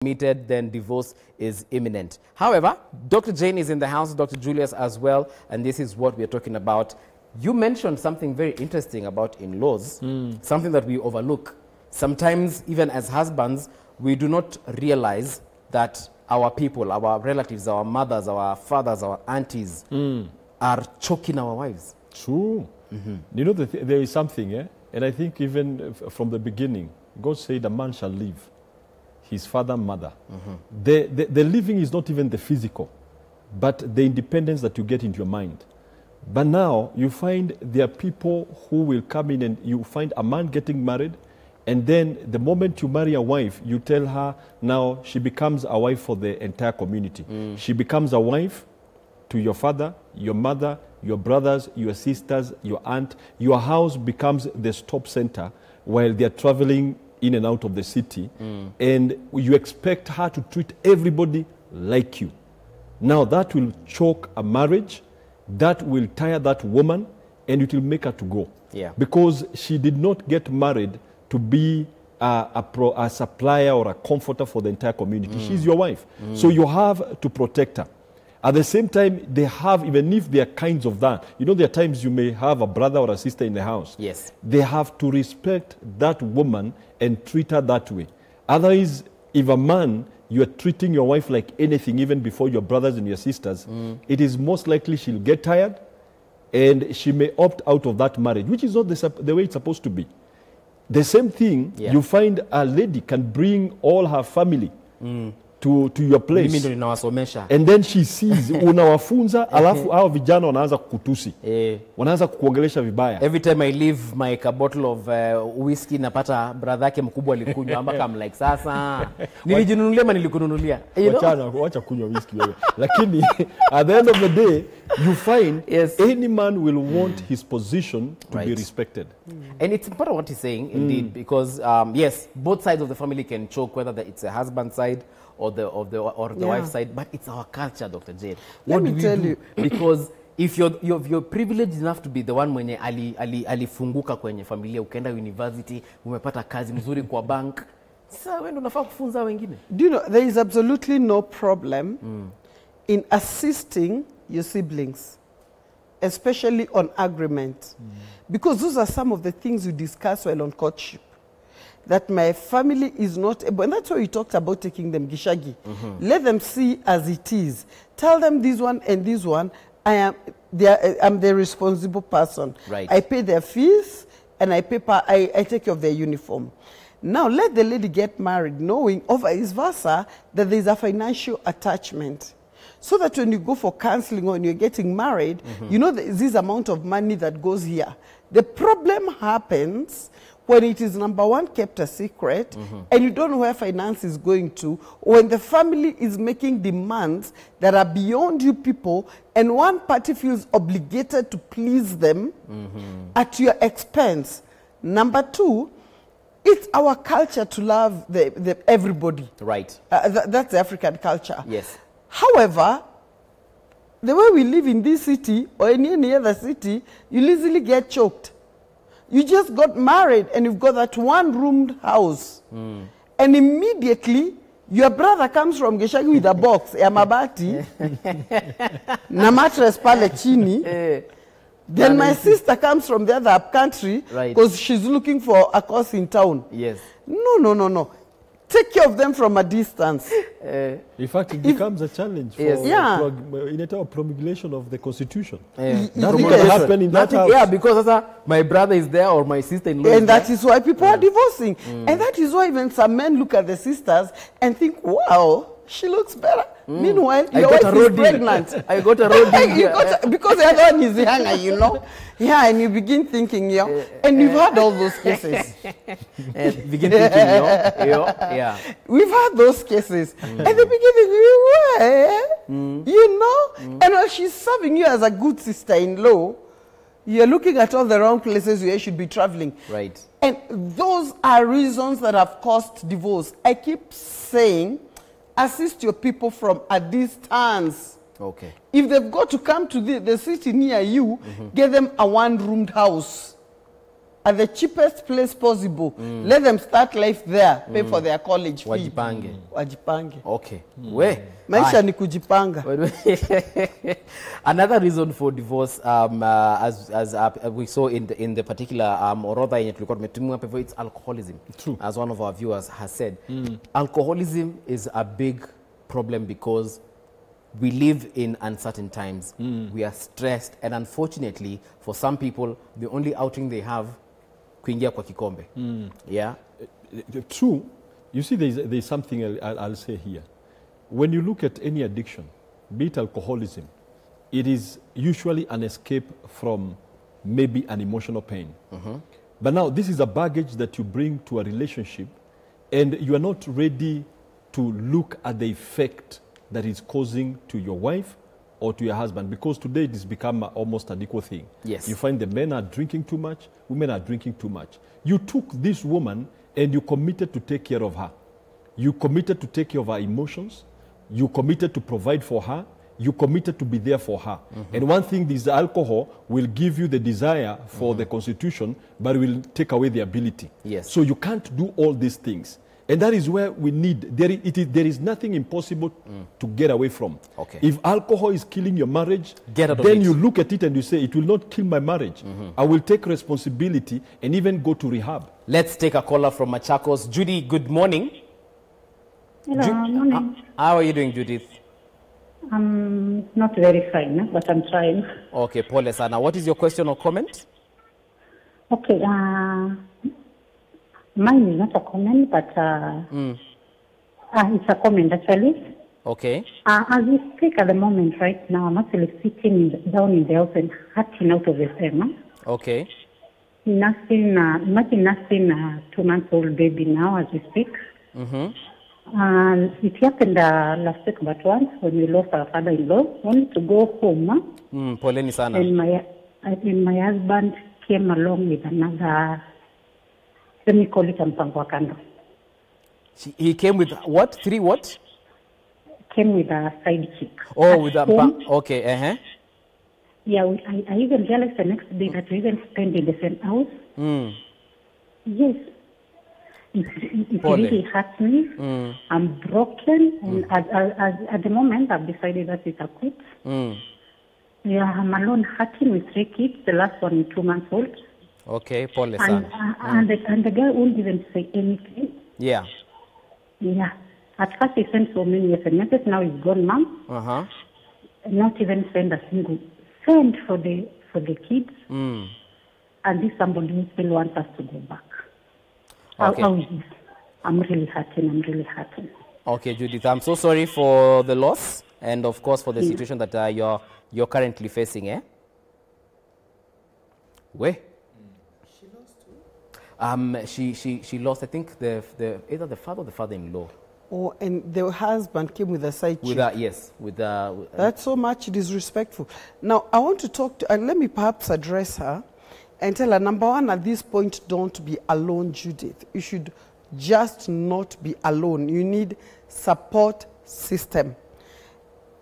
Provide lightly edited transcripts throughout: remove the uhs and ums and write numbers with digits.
committed, then divorce is imminent. However, Dr. Jane is in the house, Dr. Julius as well, and this is what we're talking about. You mentioned something very interesting about in-laws, something that we overlook. Sometimes, even as husbands, we do not realize that our people, our relatives, our mothers, our fathers, our aunties are choking our wives. True. You know, there is something, and I think even from the beginning, God said a man shall live his father and mother. The living is not even the physical, but the independence that you get into your mind. But now you find there are people who will come in and you find a man getting married, and then the moment you marry a wife, you tell her now she becomes a wife for the entire community. She becomes a wife to your father, your mother, your brothers, your sisters, your aunt. Your house becomes the stop center while they are traveling in and out of the city, and you expect her to treat everybody like you. Now that will choke a marriage, that will tire that woman, and it will make her to go. Because she did not get married to be a supplier or a comforter for the entire community. She's your wife. So you have to protect her. At the same time, they have, even if there are kinds of that, you know, there are times you may have a brother or a sister in the house. Yes. They have to respect that woman and treat her that way. Otherwise, if a man, you are treating your wife like anything, even before your brothers and your sisters, it is most likely she'll get tired and she may opt out of that marriage, which is not the way it's supposed to be. The same thing, you find a lady can bring all her family to your place, and then she sees unawafunza alafu hao vijana wanaanza kukutusi, wanaanza kukuongelesha vibaya. Every time I leave my bottle of whiskey, napata brother yake mkubwa alikunywa, mpaka I'm like, sasa nilijinunulia ama nilikununulia? Wacha kunywa whiskey wewe. Lakini at the end of the day, you find any man will want his position to be respected. And it's important what he's saying, indeed, because yes, both sides of the family can choke, whether it's a husband side or the wife's side, but it's our culture, Dr. Jane. What do we do? Because if you're privileged enough to be the one mwenye alifunguka kwenye familia, ukenda university, umepata kazi mzuri kwa bank, sasa wewe ndo unafaa kufunza wengine. Do you know, there is absolutely no problem in assisting your siblings, especially on agreement, because those are some of the things you discuss while on courtship. That my family is not able, and that's why we talked about taking them gishagi. Let them see as it is. Tell them this one and this one, I'm the responsible person. I pay their fees and I take care of their uniform. Now let the lady get married knowing, or vice versa, that there is a financial attachment. So that when you go for counseling or when you're getting married, you know there is this amount of money that goes here. The problem happens when it is, number one, kept a secret, and you don't know where finance is going to, when the family is making demands that are beyond you people, and one party feels obligated to please them at your expense. Number two, it's our culture to love everybody. That's the African culture. Yes. However, the way we live in this city or in any other city, you'll easily get choked. You just got married and you've got that one-roomed house. And immediately, your brother comes from Geshagi with a box, ya mabati, na mattress pale chini. Then my sister comes from the other country because she's looking for a course in town. No. Take care of them from a distance. In fact, it becomes a challenge for in a promulgation of the Constitution. That will happen in that house. Yeah, because my brother is there or my sister-in-law and that is why people are divorcing. And that is why even some men look at the sisters and think, wow, she looks better. Meanwhile, your wife is pregnant. I got a road deal. Because the other one is younger, you know. And you begin thinking, and we've had all those cases. Begin thinking, We've had those cases. And they begin thinking, you know. And while she's serving you as a good sister-in-law, you're looking at all the wrong places where you should be traveling. And those are reasons that have caused divorce. I keep saying, assist your people from a distance. If they've got to come to the city near you, get them a one-roomed house. at the cheapest place possible. Let them start life there, pay for their college fee. Wajipange. Wajipange. Okay. We. Maisha ni kujipanga. Another reason for divorce, as we saw in the particular orodha yenye tulikuwa tumetumia hapo, it's alcoholism. True. As one of our viewers has said, alcoholism is a big problem because we live in uncertain times. We are stressed, and unfortunately, for some people, the only outing they have, kuingia kwa kikombe. Yeah. True. You see, there's something I'll say here. When you look at any addiction, be it alcoholism, it is usually an escape from maybe an emotional pain. But now, this is a baggage that you bring to a relationship, and you are not ready to look at the effect that is causing to your wife or to your husband, because today it has become almost an equal thing. Yes. You find the men are drinking too much, women are drinking too much. You took this woman and you committed to take care of her. You committed to take care of her emotions. You committed to provide for her. You committed to be there for her. And one thing, this alcohol will give you the desire for the constitution, but will take away the ability. Yes. So you can't do all these things. And that is where we need, there is nothing impossible to get away from. Okay. If alcohol is killing your marriage, Get out of then it. you look at it and you say, it will not kill my marriage. I will take responsibility and even go to rehab. Let's take a caller from Machakos. Judy, good morning. Hello, morning. How are you doing, Judith? I'm not very fine, but I'm trying. Okay, pole sana. What is your question or comment? Okay, mine is not a comment, but it's a comment actually. Okay. As we speak at the moment right now, I'm actually sitting down in the house and hurting out of the same. Okay. Imagine nursing a 2-month-old baby now as we speak. It happened last week, but once when we lost our father-in-law, only to go home. Poleni sana. And my husband came along with another, let me call it a mpango wa kando. He came with what? 3 what? Came with a side chick. Oh, At with a home, okay, Yeah, I even realized the next day that we even spent in the same house. Yes. It Pole. really hurts me. I'm broken, and at the moment I've decided that it's a quit. Yeah, I'm alone hurting with 3 kids, the last one is 2 months old. Okay, pole And, sana. and the guy won't even say anything. Yeah. Yeah. At first he sent so many SMSs, now he's gone, mom. Not even send a single cent for the kids. And this somebody who still wants us to go back. Okay. How is this? I'm really hurting. Okay, Judith, I'm so sorry for the loss and of course for the situation that you're currently facing, eh? Where? She lost, I think, either the father or the father-in-law. Oh, and the husband came with a side chick. Yes, with That's so much disrespectful. Now, I want to talk to, and let me perhaps address her and tell her, number one, at this point, don't be alone, Judith. You should just not be alone. You need support system.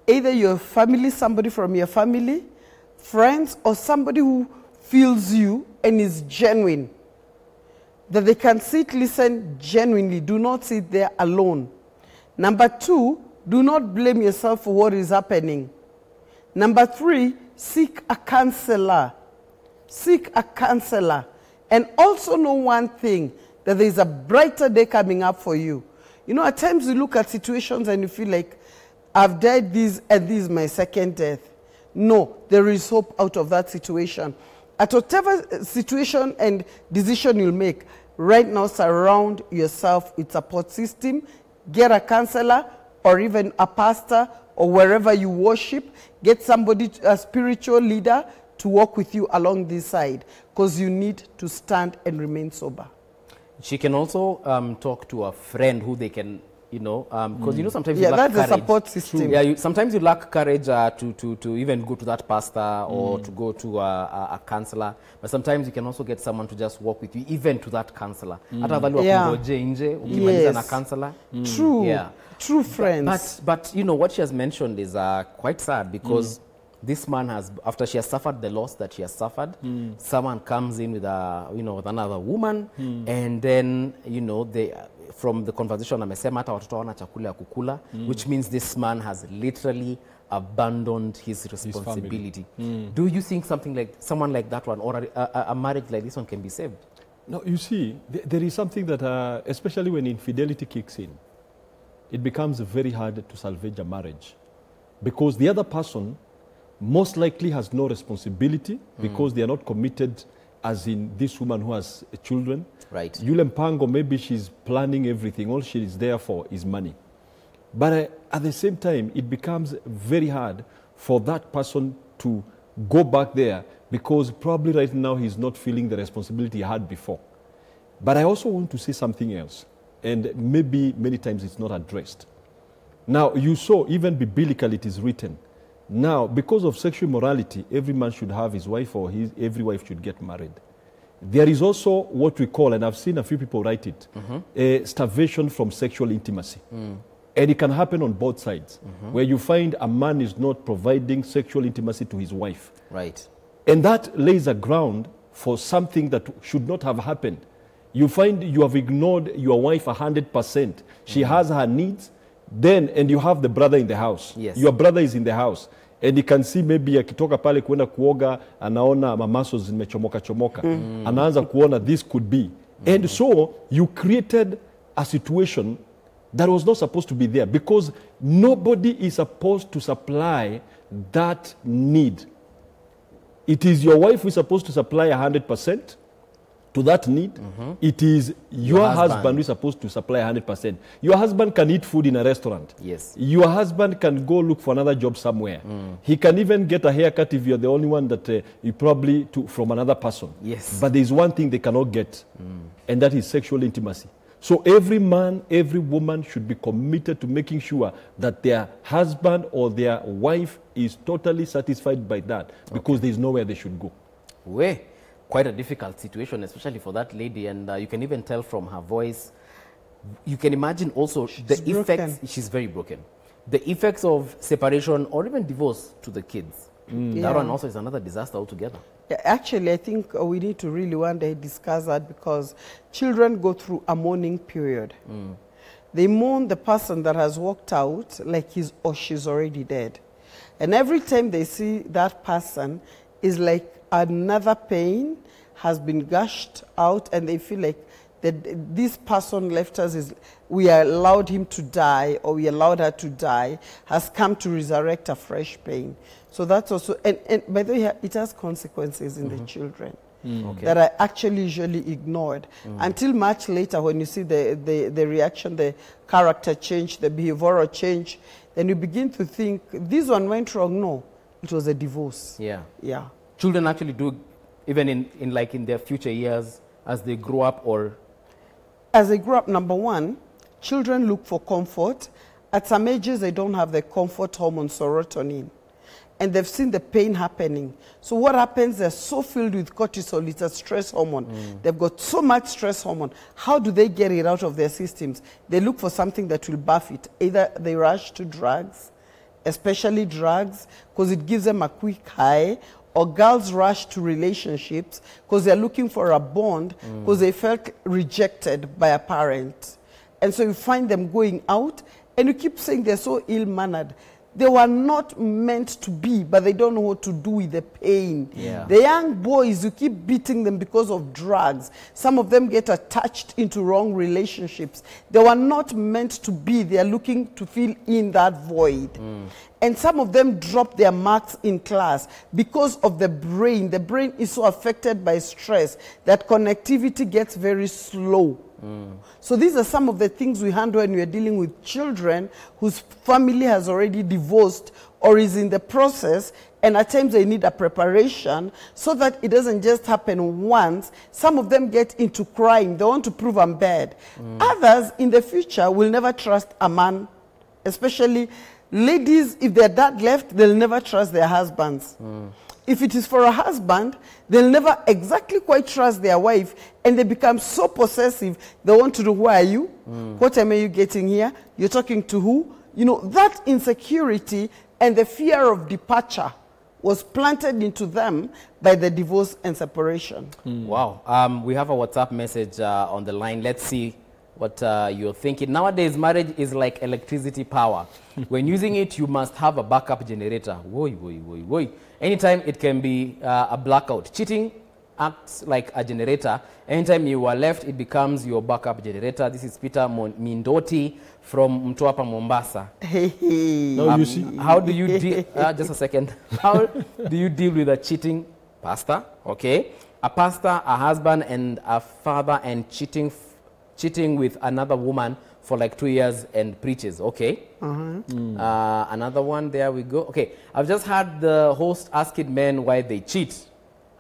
Either your family, somebody from your family, friends, or somebody who feels you and is genuine. That they can sit, listen genuinely. Do not sit there alone. Number two, do not blame yourself for what is happening. Number three, seek a counselor. Seek a counselor. And also know one thing, that there is a brighter day coming up for you. You know, at times you look at situations and you feel like, I've died this and this is my second death. No, there is hope out of that situation. At whatever situation and decision you'll make, right now surround yourself with support system, get a counselor or even a pastor or wherever you worship, get somebody, a spiritual leader to walk with you along this side because you need to stand and remain sober. She can also talk to a friend who they can, you know, because you know sometimes you lack that's courage. a support system. Yeah, sometimes you lack courage to even go to that pastor or to go to a counselor. But sometimes you can also get someone to just walk with you, even to that counselor. Yes. Na counselor. True. Yeah. True friends. But you know what she has mentioned is quite sad because this man has, after she has suffered the loss that she has suffered, someone comes in with a, with another woman, and then, they, from the conversation, amesema hata watoto hawana chakula ya kukula, which means this man has literally abandoned his responsibility. Do you think someone like that one, or a marriage like this one, can be saved? No, you see, there is something that, especially when infidelity kicks in, it becomes very hard to salvage a marriage, because the other person most likely has no responsibility because they are not committed, as in this woman who has children. Right. Yule Mpango, maybe she's planning everything. All she is there for is money. But at the same time, it becomes very hard for that person to go back there, because probably right now he's not feeling the responsibility he had before. But I also want to say something else, and maybe many times it's not addressed. Now, you saw, even biblically it is written, now, because of sexual immorality, every man should have his wife, or every wife should get married. There is also what we call, and I've seen a few people write it, a starvation from sexual intimacy. And it can happen on both sides, where you find a man is not providing sexual intimacy to his wife. Right. And that lays a ground for something that should not have happened. You find you have ignored your wife 100%. She has her needs, and you have the brother in the house. Yes. Your brother is in the house. And you can see maybe akitoka pale kuenda kuoga, anaona mamaso zimechomoka chomoka. Anaanza kuona this could be. And so you created a situation that was not supposed to be there, because nobody is supposed to supply that need. It is your wife who is supposed to supply 100% to that need. It is your husband who is supposed to supply 100%. Your husband can eat food in a restaurant. Yes. Your husband can go look for another job somewhere. He can even get a haircut if you're the only one that you probably took from another person. Yes. But there's one thing they cannot get, and that is sexual intimacy. So every man, every woman should be committed to making sure that their husband or their wife is totally satisfied by that, because there's nowhere they should go. Quite a difficult situation, especially for that lady, and you can even tell from her voice. You can imagine also the effects. She's very broken. The effects of separation or even divorce to the kids. That one also is another disaster altogether. Yeah, actually, I think we need to really one day discuss that, because children go through a mourning period. They mourn the person that has walked out like he's or she's already dead. And every time they see that person, is like another pain has been gushed out, and they feel like that this person left us, we allowed him to die, or we allowed her to die, has come to resurrect a fresh pain. So that's also, and by the way, it has consequences in the children that are actually usually ignored until much later, when you see the reaction, the character change, the behavioral change, then you begin to think, this one went wrong. No, it was a divorce. Yeah. Yeah. Children actually do, even in their future years, as they grow up, or? As they grow up, number one, children look for comfort. At some ages, they don't have the comfort hormone serotonin, and they've seen the pain happening. So what happens, they're so filled with cortisol, it's a stress hormone. They've got so much stress hormone. How do they get it out of their systems? They look for something that will buff it. Either they rush to drugs, especially drugs, because it gives them a quick high, or girls rush to relationships because they're looking for a bond, because they felt rejected by a parent. And so you find them going out, and you keep saying they're so ill-mannered. They were not meant to be, but they don't know what to do with the pain. Yeah. The young boys, you keep beating them because of drugs. Some of them get attached into wrong relationships. They were not meant to be. They are looking to fill in that void. And some of them drop their marks in class because of the brain. The brain is so affected by stress that connectivity gets very slow. So these are some of the things we handle when we are dealing with children whose family has already divorced or is in the process, and at times they need a preparation so that it doesn't just happen once. Some of them get into crime. They want to prove I'm bad. Others in the future will never trust a man, especially ladies. If their dad left, they'll never trust their husbands. If it is for a husband, they'll never exactly quite trust their wife, and they become so possessive. They want to know, who are you? What time are you getting here? You're talking to who? You know, that insecurity and the fear of departure was planted into them by the divorce and separation. Wow. We have a WhatsApp message on the line. Let's see what you're thinking. Nowadays, marriage is like electricity power. When using it, you must have a backup generator. Woy, woy, woy, woy. Anytime it can be a blackout. Cheating acts like a generator. Anytime you are left, it becomes your backup generator. This is Peter Mindoti from Mtwapa, Mombasa. Now you see. How do you deal? Just a second. How do you deal with a cheating pastor? Okay, a pastor, a husband, and a father, and cheating with another woman for like 2 years and preaches. Okay. Another one. There we go. Okay, I've just had the host asking men why they cheat.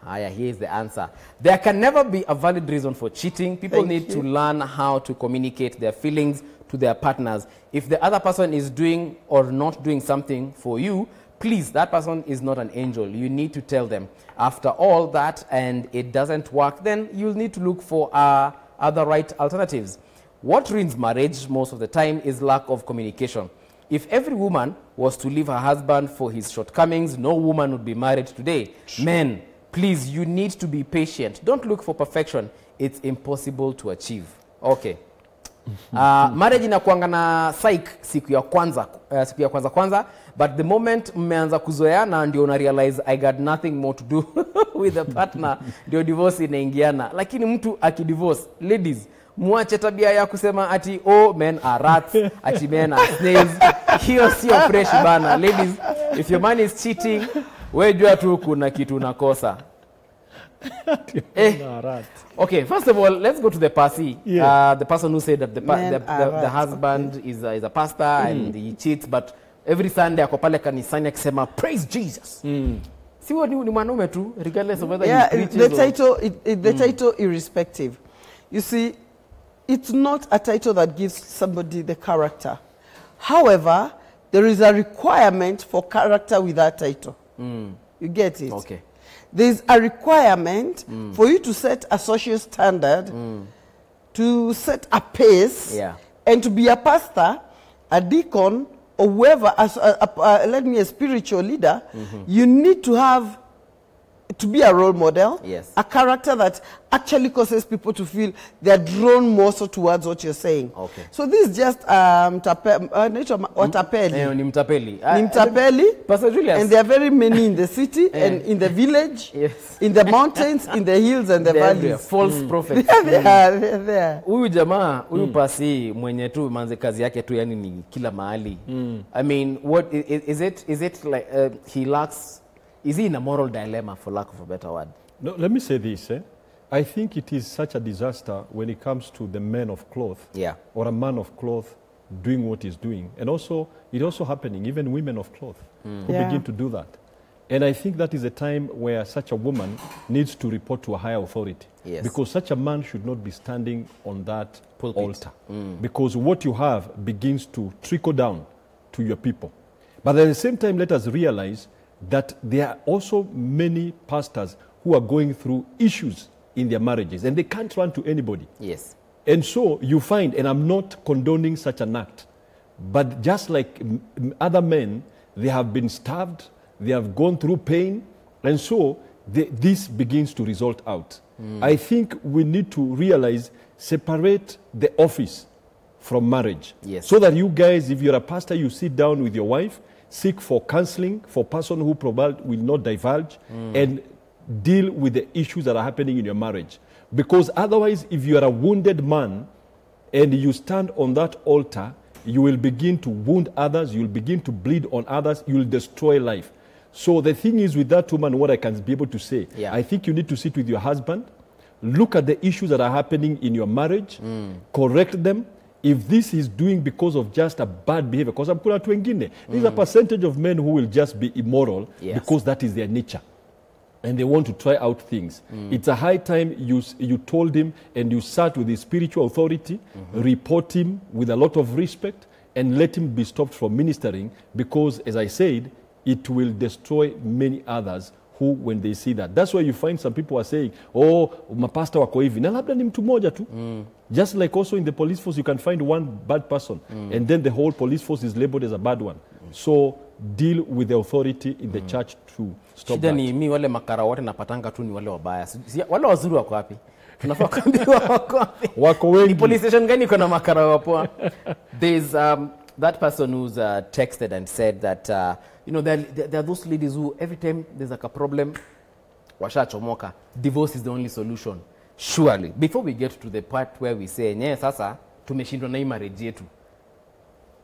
Here's the answer. There can never be a valid reason for cheating. People need to learn how to communicate their feelings to their partners. If the other person is doing or not doing something for you, please, that person is not an angel. You need to tell them. After all that, and it doesn't work, then you'll need to look for other right alternatives. What ruins marriage most of the time is lack of communication. If every woman was to leave her husband for his shortcomings, no woman would be married today. Men, please, you need to be patient. Don't look for perfection. It's impossible to achieve. Okay. Marriage inakuanga na psych siku ya kwanza, but the moment mmeanza kuzoeana ndio una realize I got nothing more to do with the partner, ndio divorce inaingiana. Lakini mtu akidivorce, ladies, muache tabia ya kusema ati men are rats, ati men are snails. Hiyo sio fresh bana. Ladies, if your man is cheating, wewe jua tu kuna kitu unakosa. Okay, first of all, let's go to the Pasi. The person who said that the husband is a pastor and he cheats, but every Sunday ako pale kanisani akisema praise Jesus. Si wewe ni mwanaume tu, regardless of whether he preaches the title irrespective. You see, it's not a title that gives somebody the character. However, there is a requirement for character with that title. You get it? Okay. There's a requirement for you to set a social standard, to set a pace, and to be a pastor, a deacon, or whoever, as a spiritual leader. You need to be a role model, a character that actually causes people to feel they're drawn more so towards what you're saying. Okay. So this is just tapeli. Pastor Julius. And there are very many in the city and in the village, in the mountains, in the hills and the valleys. False prophets. They're there. Huyu jamaa, huyu Pasi mwenye tu manze kazi yake tu yani ni kila mahali. I mean, what is it like he lacks? Is he in a moral dilemma, for lack of a better word? No, let me say this. I think it is such a disaster when it comes to the man of cloth or a man of cloth doing what he's doing. And also, it's also happening, even women of cloth who begin to do that. And I think that is a time where such a woman needs to report to a higher authority. Because such a man should not be standing on that altar. Because what you have begins to trickle down to your people. But at the same time, let us realize that there are also many pastors who are going through issues in their marriages and they can't run to anybody. And so you find, and I'm not condoning such an act, but just like other men, they have been starved, they have gone through pain, and so this begins to result out. I think we need to realize, separate the office from marriage. So that you guys, if you're a pastor, you sit down with your wife, seek for counseling for person who probably will not divulge and deal with the issues that are happening in your marriage. Because otherwise, if you are a wounded man and you stand on that altar, you will begin to wound others, you will begin to bleed on others, you will destroy life. So the thing is with that woman, what I can be able to say, I think you need to sit with your husband, look at the issues that are happening in your marriage, correct them. If this is doing because of just a bad behavior, because I'm kuna watu wengine, there's a percentage of men who will just be immoral because that is their nature. And they want to try out things. It's a high time you told him and you sat with his spiritual authority, report him with a lot of respect, and let him be stopped from ministering because, as I said, it will destroy many others who, when they see that. That's why you find some people are saying, oh, mapasta wako hivi. Na labda ni mtu moja tu. Just like also in the police force, you can find one bad person, and then the whole police force is labeled as a bad one. So deal with the authority in the church to stop Shida that. ni mi wale makara wote napatanga tu ni wale wabaya. Wale wazuri wako wapi? Tunafaa kuambiwa wako wapi? Wako wengi. Ni police station gani iko na makara wapoa? There's that person who's texted and said that you know there are those ladies who every time there's like a problem washachomoka. Divorce is the only solution. Surely, before we get to the part where we say, "Nye sasa tumeshindwa na hii marriage yetu."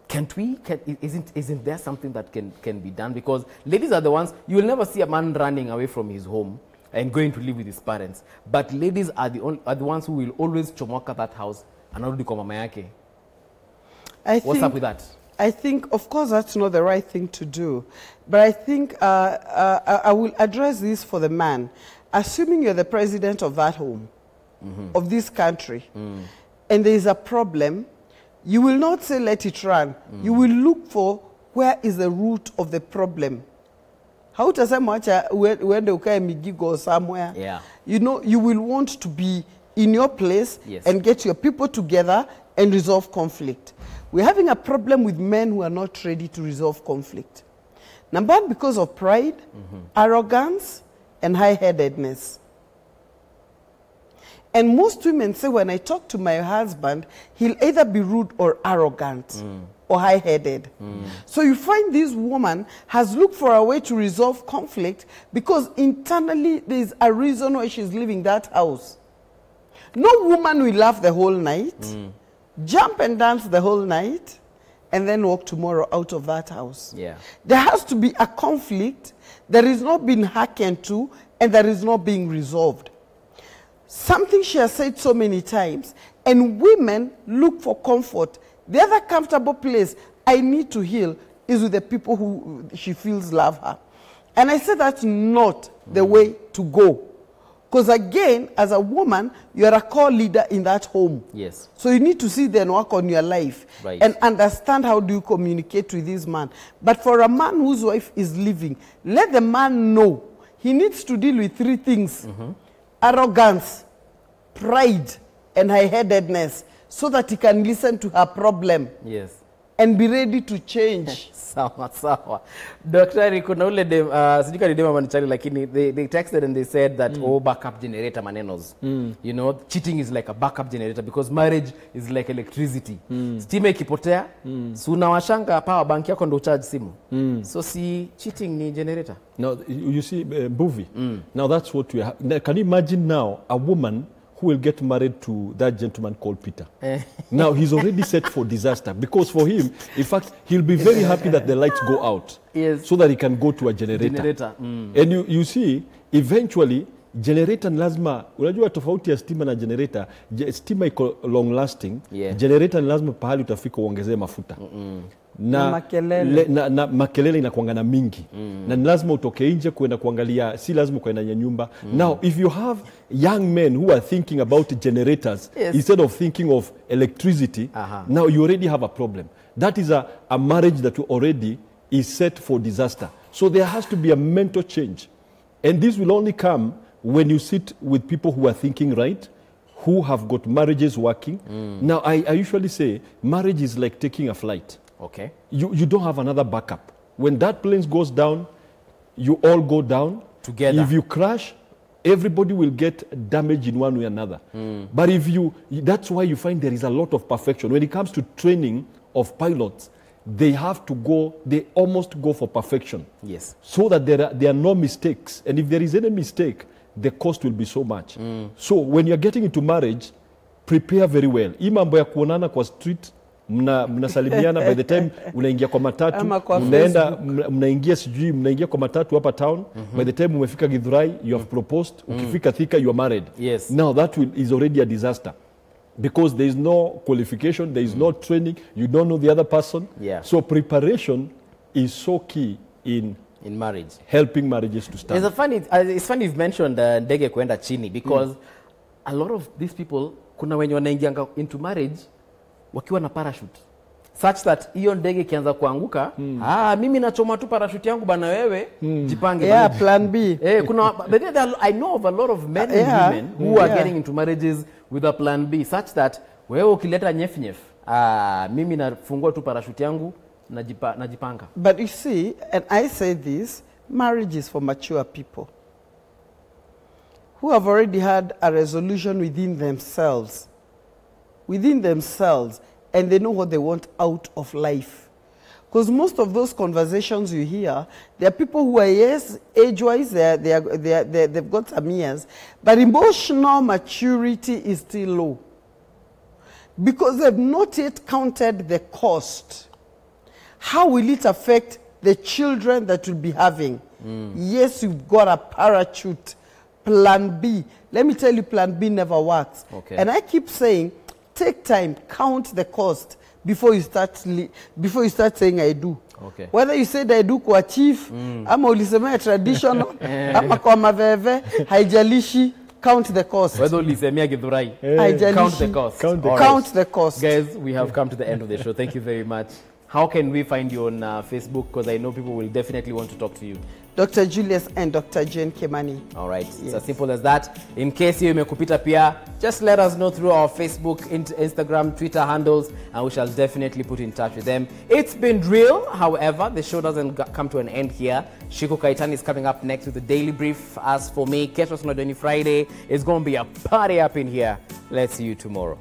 Can't we? Isn't there something that can be done? Because ladies are the ones, you will never see a man running away from his home and going to live with his parents. But ladies are the ones who will always chomoka that house and not kwa mama yake. What's up with that? I think, of course, that's not the right thing to do. But I think I will address this for the man. Assuming you're the president of that home, of this country, and there is a problem, you will not say let it run. You will look for where is the root of the problem. How does that much when the Migi go somewhere? Yeah. You know, you will want to be in your place and get your people together and resolve conflict. We're having a problem with men who are not ready to resolve conflict. Number one, because of pride, arrogance, and high-headedness. And most women say, when I talk to my husband, he'll either be rude or arrogant or high-headed. So you find this woman has looked for a way to resolve conflict because internally there's a reason why she's leaving that house. No woman will laugh the whole night, jump and dance the whole night, and then walk tomorrow out of that house. Yeah. There has to be a conflict that is not being hearkened to and that is not being resolved. Something she has said so many times, and women look for comfort. The other comfortable place I need to heal is with the people who she feels love her. And I say that's not the way to go. Because again, as a woman, you are a core leader in that home. Yes. So you need to see and work on your life and understand how do you communicate with this man. But for a man whose wife is leaving, let the man know he needs to deal with three things. Arrogance, pride, and high-headedness, so that he can listen to her problem. Yes. And be ready to change. Sawa, sawa. Daktari, kuna ule dem, sijika ni dema manichali, lakini they texted and they said that, oh, backup generator manenos. You know, cheating is like a backup generator because marriage is like electricity. Stima ikipotea, so unawashanga power bank yako ndo charge simu. So si cheating ni generator. Now, you see, Buvi, now that's what we have. Can you imagine now a woman who will get married to that gentleman called Peter? Now, he's already set for disaster because for him, in fact, he'll be very happy that the lights go out so that he can go to a generator. And you see, eventually, generator ni lazima, unajua tofauti ya stima na generator, stima iko long lasting, generator ni lazima pahali utafika uongezee mafuta. Na makelele, na makelele inakuangana mingi na ni lazima utoke nje kuenda kuangalia, si lazima kuenda nyumba. Now if you have young men who are thinking about generators instead of thinking of electricity, now you already have a problem. That is a marriage that already is set for disaster. So there has to be a mental change, and this will only come when you sit with people who are thinking right, who have got marriages working. Now I usually say marriage is like taking a flight. Okay. You don't have another backup. When that plane goes down, you all go down. Together. If you crash, everybody will get damage in one way or another. But that's why you find there is a lot of perfection. When it comes to training of pilots, they almost go for perfection. Yes. So that there are no mistakes. And if there is any mistake, the cost will be so much. So when you're getting into marriage, prepare very well. Hii mambo ya kuonana kwa street, mnasalimiana by the time unaingia kwa matatu, mnaingia kwa matatu hapa town, by the time umefika Githurai, you have proposed, ukifika Thika, you are married. Yes. Now that is already a disaster. Because there is no qualification, there is no training, you don't know the other person. So preparation is so key in marriage, helping marriages to stand. It's funny you've mentioned ndege kuenda chini because a lot of these people, kuna wenye wanaingia into marriage wakiwa na parachute, such that hiyo ndege ikianza kuanguka, mimi nachoma tu parachute yangu bana, wewe jipange. Plan B. I know of a lot of men and women who are getting into marriages with a plan B, such that wewe ukileta nyef, mimi nafungua tu parachute yangu najipanga. But you see, and I say this, marriage is for mature people who have already had a resolution within themselves, and they know what they want out of life. Because most of those conversations you hear, there are people who are, yes, age-wise, they've got some years, but emotional maturity is still low. Because they've not yet counted the cost. How will it affect the children that you'll be having? Yes, you've got a parachute. Plan B. Let me tell you, plan B never works. Okay. And I keep saying, take time, count the cost before you start saying I do. Okay. Whether you said I do kwa chief, ama ulisema traditional, ama kwa maveve, haijalishi, count the cost. Whether ulisemea Githurai, count the cost. Count the cost. Guys, we have come to the end of the show. Thank you very much. How can we find you on Facebook? Because I know people will definitely want to talk to you. Dr. Julius and Dr. Jane Kimani. All right, it's as simple as that. In case you imekupita pia, just let us know through our Facebook, Instagram, Twitter handles, and we shall definitely put in touch with them. It's been real. However, the show doesn't come to an end here. Shiku Kaitani is coming up next with the Daily Brief. As for me, Ketros Nodoni Friday is going to be a party up in here. Let's see you tomorrow.